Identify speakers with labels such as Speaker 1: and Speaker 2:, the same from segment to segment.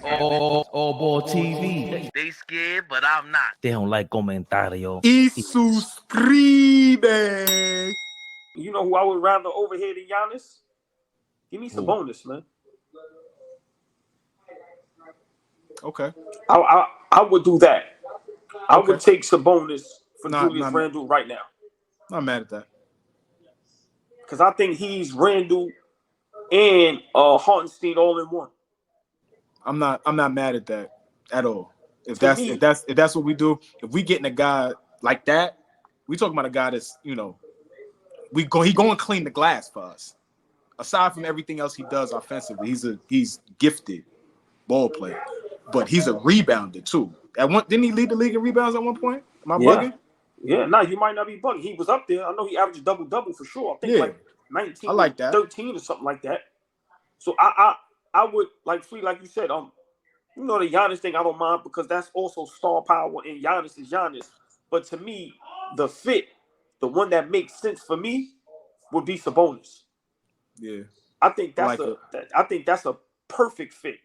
Speaker 1: AllBall TV.
Speaker 2: They scared, but I'm not.
Speaker 1: They don't like comentario.
Speaker 3: Y suscribe. You know who I would rather over here than Giannis? Give me Sabonis, man.
Speaker 4: Okay.
Speaker 3: I would do that. I would take Sabonis for Julius Randle right now.
Speaker 4: Not mad at that.
Speaker 3: Because I think he's Randle and Hartenstein all in one. I'm not
Speaker 4: mad at that at all. If that's what we do, if we getting a guy like that, we talking about a guy that's, he going to clean the glass for us. Aside from everything else he does offensively, he's gifted ball player, but he's a rebounder too. Didn't he lead the league in rebounds at one point? Am I bugging?
Speaker 3: Yeah, you might not be bugging. He was up there. I know he averaged double for sure. I think like 19,
Speaker 4: I like that.
Speaker 3: 13 or something like that. So I would like you said, the Giannis thing I don't mind because that's also star power and Giannis is Giannis. But to me, the fit, the one that makes sense for me, would be Sabonis.
Speaker 4: Yeah,
Speaker 3: I think that's a perfect fit.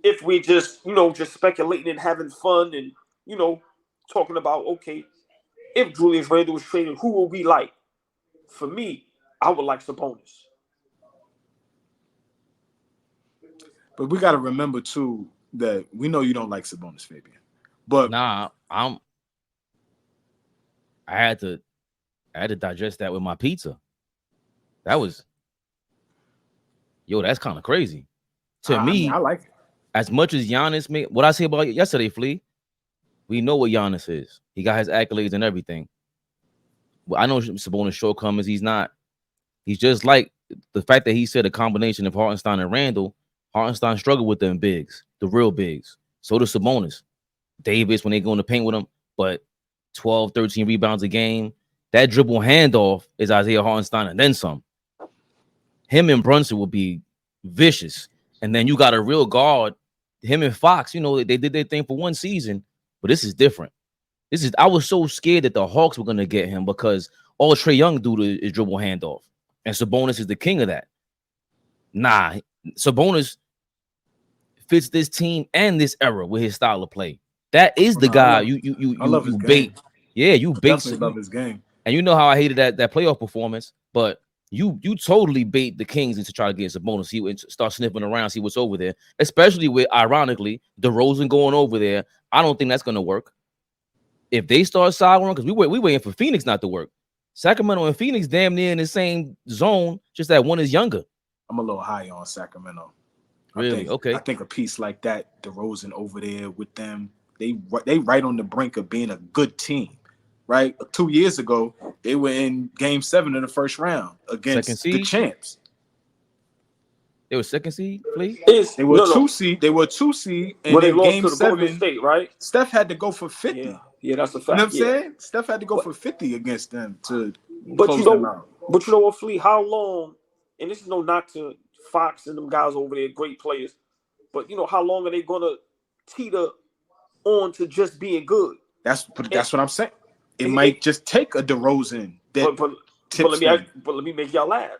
Speaker 3: If we just speculating and having fun and talking about if Julius Randle was traded, who will we like? For me, I would like Sabonis.
Speaker 4: But we got to remember too that we know you don't like Sabonis, Fabian. But
Speaker 1: I had to digest that with my pizza. That was, that's kind of crazy. To me,
Speaker 4: I like it.
Speaker 1: As much as Giannis made, what I say about yesterday, Flea, we know what Giannis is. He got his accolades and everything. Well, I know Sabonis' shortcomings. He's just like the fact that he said a combination of Hartenstein and Randle. Hartenstein struggled with them bigs, the real bigs. So does Sabonis. Davis, when they go in the paint with him, but 12, 13 rebounds a game. That dribble handoff is Isaiah Hartenstein and then some. Him and Brunson will be vicious. And then you got a real guard, him and Fox, they did their thing for one season, but this is different. I was so scared that the Hawks were going to get him because all Trae Young do is dribble handoff. And Sabonis is the king of that. Nah, Sabonis fits this team and this era with his style of play. That is the guy you
Speaker 4: love his
Speaker 1: bait.
Speaker 4: Game.
Speaker 1: Yeah, you bait.
Speaker 4: I love his game.
Speaker 1: And you know how I hated that playoff performance, but you totally bait the Kings into try to get Sabonis. Start sniffing around, see what's over there. Especially with, ironically, DeRozan going over there. I don't think that's going to work. If they start sidewalking, because we waiting for Phoenix not to work. Sacramento and Phoenix damn near in the same zone, just that one is younger.
Speaker 4: I'm a little high on Sacramento.
Speaker 1: Really? Okay.
Speaker 4: I think a piece like that, DeRozan over there with them, they right on the brink of being a good team. Right? 2 years ago, they were in Game 7 in the first round against the champs.
Speaker 1: They were second seed, please?
Speaker 4: They were two seed. They were 2 seed, and
Speaker 3: when they lost
Speaker 4: Game
Speaker 3: to the
Speaker 4: 7,
Speaker 3: Golden State, right?
Speaker 4: Steph had to go for 50.
Speaker 3: Yeah, that's a fact.
Speaker 4: You know what I'm saying? Steph had to go for 50 against them to
Speaker 3: close
Speaker 4: them out.
Speaker 3: But you know what, Flea? How long? And this is no knock to Fox and them guys over there, great players. But how long are they gonna teeter on to just being good?
Speaker 4: That's what I'm saying. It might just take a DeRozan.
Speaker 3: But let me make y'all laugh.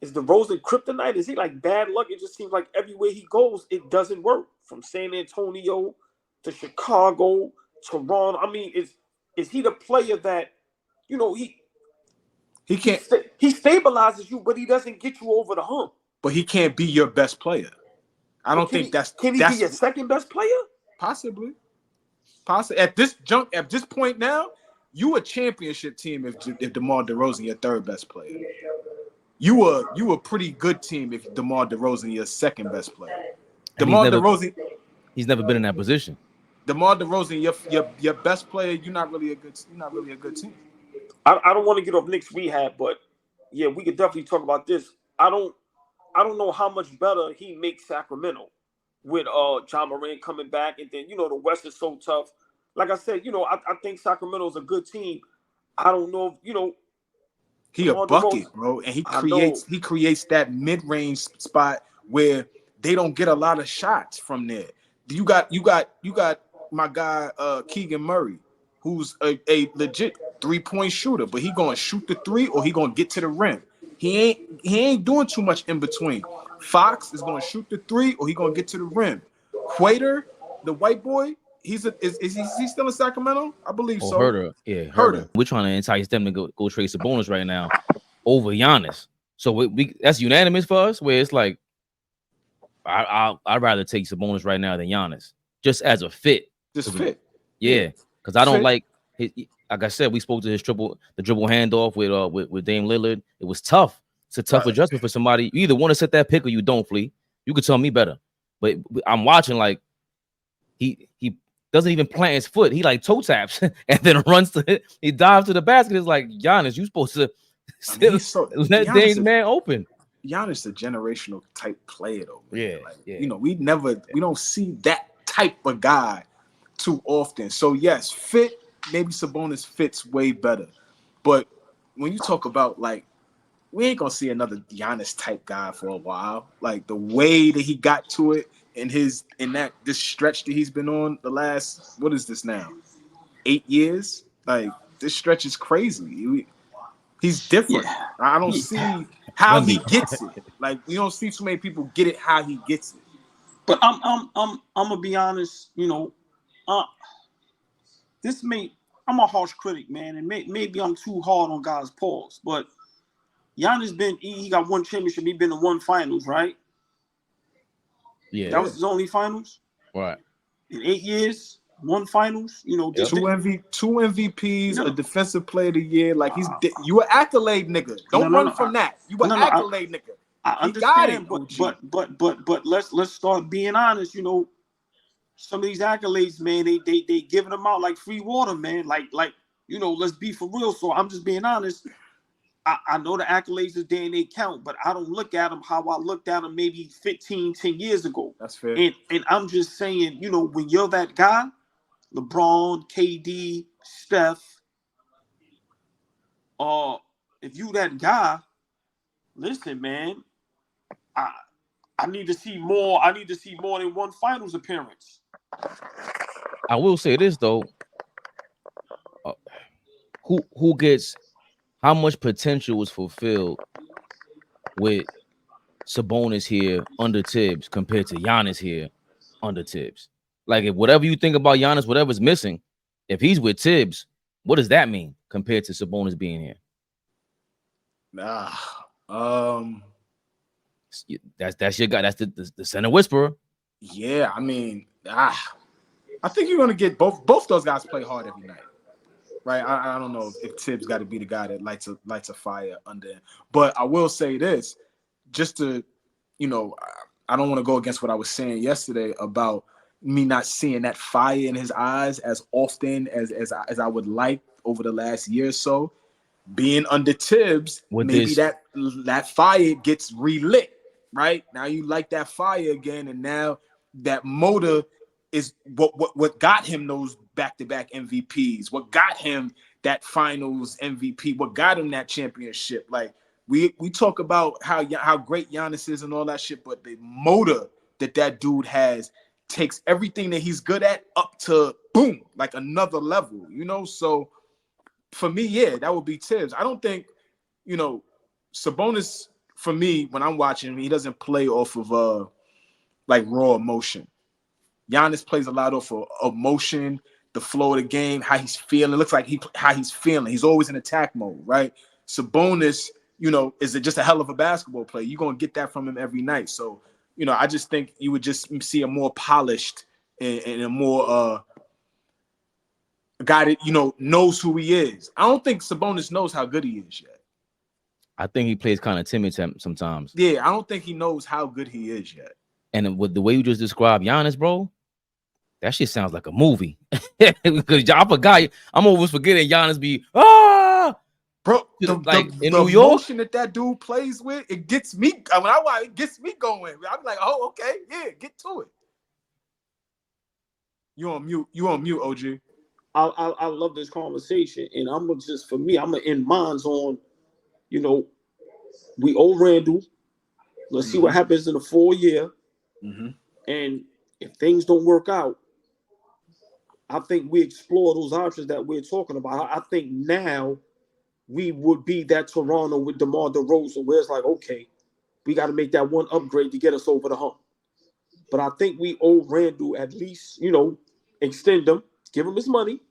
Speaker 3: Is DeRozan kryptonite? Is he like bad luck? It just seems like everywhere he goes, it doesn't work. From San Antonio to Chicago, Toronto. I mean, is he the player that he can't? He stabilizes you, but he doesn't get you over the hump.
Speaker 4: But he can't be your best player. I don't think that's.
Speaker 3: Can he be your second best player?
Speaker 4: Possibly. At this point now, you a championship team if DeMar DeRozan your third best player. You a pretty good team if DeMar DeRozan your second best player.
Speaker 1: He's never been in that position.
Speaker 4: DeMar DeRozan your best player. You're not really a good team.
Speaker 3: I don't want to get off Knicks Rehab, but yeah, we could definitely talk about this. I don't know how much better he makes Sacramento with John Morant coming back, and then the West is so tough. Like I said, I think Sacramento's a good team. I don't know if
Speaker 4: he a bucket, bro, and he creates that mid-range spot where they don't get a lot of shots from there. You got my guy Keegan Murray, who's a legit 3-point shooter, but he gonna shoot the 3 or he gonna get to the rim. He ain't doing too much in between. Fox is going to shoot the three or he going to get to the rim. Quater, the white boy, is he still in Sacramento? I believe so.
Speaker 1: Herter. Yeah, Herter. We're trying to entice them to go trade Sabonis right now over Giannis. So we that's unanimous for us, where it's like I'd rather take Sabonis right now than Giannis, just as a fit.
Speaker 4: Just fit.
Speaker 1: Yeah, because I don't like his, like I said, we spoke to the dribble handoff with Dame Lillard. It was tough. It's a tough adjustment for somebody. You either want to set that pick or you don't, Flea. You could tell me better. But I'm watching, like, he doesn't even plant his foot. He like toe taps and then runs to it. He dives to the basket. It's like, Giannis, you supposed to let Dame's man open.
Speaker 4: Giannis a generational type player though. Man.
Speaker 1: Yeah.
Speaker 4: You know, we don't see that type of guy too often. So yes, fit, maybe Sabonis fits way better. But when you talk about, like, we ain't gonna see another Giannis type guy for a while. Like the way that he got to it this stretch that he's been on the last, what is this now? 8 years? Like this stretch is crazy. He's different. Yeah. I don't see how he gets it. Like you don't see too many people get it how he gets it.
Speaker 3: But I'm gonna be honest, you know, I'm a harsh critic, man, and maybe I'm too hard on guys' pause, but Giannis he got one championship, he been in one finals, right?
Speaker 1: Yeah.
Speaker 3: That was his only finals?
Speaker 1: Right.
Speaker 3: In 8 years, one finals, you know.
Speaker 4: Two MVPs, a defensive player of the year. Like you an accolade nigga. Don't run from that. You an accolade nigga.
Speaker 3: I understand, but let's start being honest, you know. Some of these accolades, man, they giving them out like free water, man. Like, you know, let's be for real. So I'm just being honest. I know the accolades is day and they count, but I don't look at them how I looked at them maybe 10 years ago.
Speaker 4: That's fair.
Speaker 3: And I'm just saying, you know, when you're that guy, LeBron, KD, Steph, if you that guy, listen, man, I need to see more. I need to see more than one finals appearance.
Speaker 1: I will say this though. Who gets how much potential is fulfilled with Sabonis here under Tibbs compared to Giannis here under Tibbs? Like, if whatever you think about Giannis, whatever's missing, if he's with Tibbs, what does that mean compared to Sabonis being here? That's your guy. That's the center whisperer.
Speaker 4: Yeah, I mean, I think you're gonna get both those guys play hard every night. Right, I don't know if Tibbs got to be the guy that lights a fire under him. But I will say this, just to, you know, I don't want to go against what I was saying yesterday about me not seeing that fire in his eyes as often as I would like over the last year or so. Being under Tibbs, maybe that fire gets relit. Right now, you like that fire again, and now that motor is what got him those back-to-back MVPs, what got him that finals MVP, what got him that championship. Like we talk about how great Giannis is and all that shit, but the motor that dude has takes everything that he's good at up to boom, like another level, you know? So for me, yeah, that would be Tibbs. I don't think, you know, Sabonis, for me, when I'm watching him, he doesn't play off of like raw emotion. Giannis plays a lot off of emotion, the flow of the game, how he's feeling. It looks like how he's feeling. He's always in attack mode, right? Sabonis, you know, is just a hell of a basketball player. You're going to get that from him every night. So, you know, I just think you would just see a more polished and a more a guy that, you know, knows who he is. I don't think Sabonis knows how good he is yet.
Speaker 1: I think he plays kind of timid sometimes.
Speaker 4: Yeah, I don't think he knows how good he is yet.
Speaker 1: And with the way you just described Giannis, bro, that shit sounds like a movie. Because I forgot. I'm always forgetting Giannis be
Speaker 4: bro.
Speaker 1: Like in
Speaker 4: the
Speaker 1: New York,
Speaker 4: motion that dude plays with, it gets me. When I watch, it gets me going. I'm like, oh, okay, yeah, get to it. You on mute, OG.
Speaker 3: I love this conversation, and I'm gonna end mines on, you know, we owe Randall. Let's see what happens in the 4 year. And if things don't work out, I think we explore those options that we're talking about. I think now we would be that Toronto with DeMar DeRozan, where it's like, okay, We got to make that one upgrade to get us over the hump. But I think we owe Randall at least, extend him, give him his money.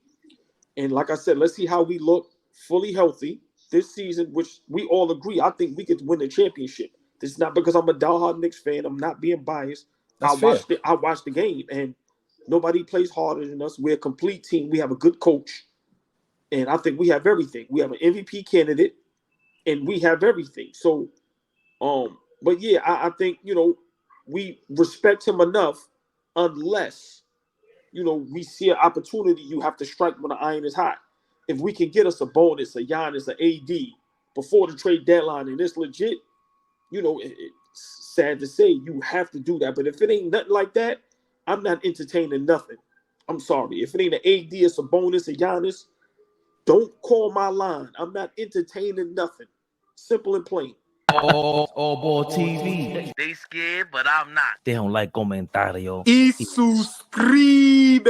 Speaker 3: And like I said, let's see how we look fully healthy this season, which we all agree. I think we could win the championship. This is not because I'm a diehard Knicks fan. I'm not being biased. I watched the game, and nobody plays harder than us. We're a complete team. We have a good coach. And I think we have everything. We have an MVP candidate, and we have everything. So, but yeah, I think, we respect him enough unless, we see an opportunity. You have to strike when the iron is hot. If we can get us a bonus, a Giannis, an AD before the trade deadline, and it's legit, it's sad to say you have to do that. But if it ain't nothing like that, I'm not entertaining nothing. I'm sorry. If it ain't an AD, it's a bonus, a Giannis, don't call my line. I'm not entertaining nothing. Simple and plain.
Speaker 1: AllBall TV. They scared, but I'm not. They don't like comentario.
Speaker 4: Y suscribe.